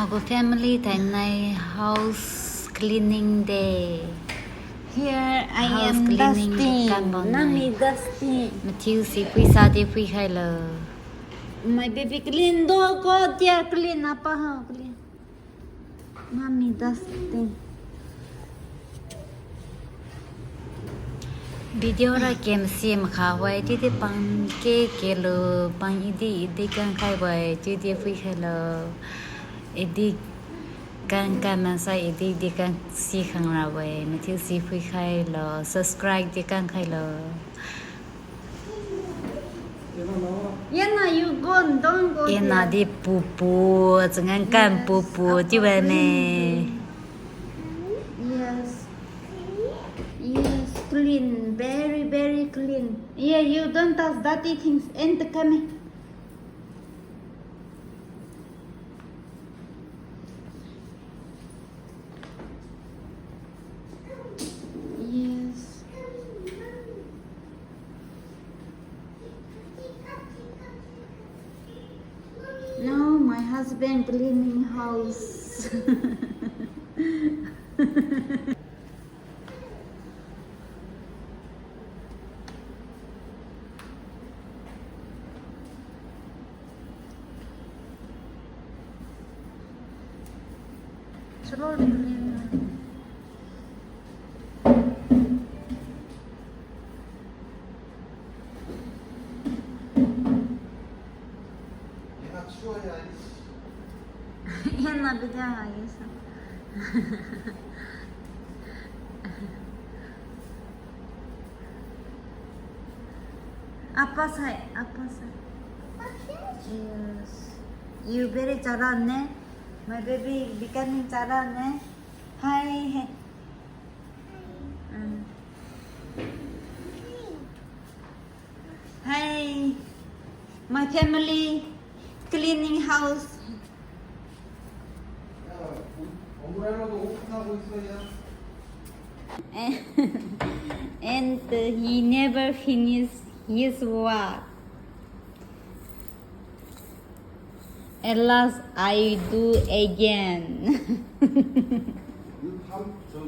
Our family tại nay house cleaning day. Here I House am cleaning dusting. can bon Mommy này. dusting. Matthew si pui sa đi pui khai lờ. My baby clean. Do go there clean. Apa ha clean. Mommy dusting. Video ra kem sim khá hoài chứ đi bằng kê lờ bằng đi can khai hoài chứ đi pui khai lờ. Đi can mà sai đi can si khang ra hoài Matthew si pui khai lờ subscribe đi can khai lờ. Yana, you go. Don't go Yên there. là đi bù chẳng ngăn can bù chứ về mẹ. Yes. Yes, clean. Very, very clean. Yeah, you don't touch dirty things. And come here. Yes. No, my husband cleaning house. Slowly clean. 얘가 추워야 Yana bidah yes. Apa say? Yes. You very 잘하네. My baby becoming 잘하네. Hi. Hi. My family cleaning house. 엄브렐라도 오픈하고 있어야. And he never finished his work. At last I do again. 저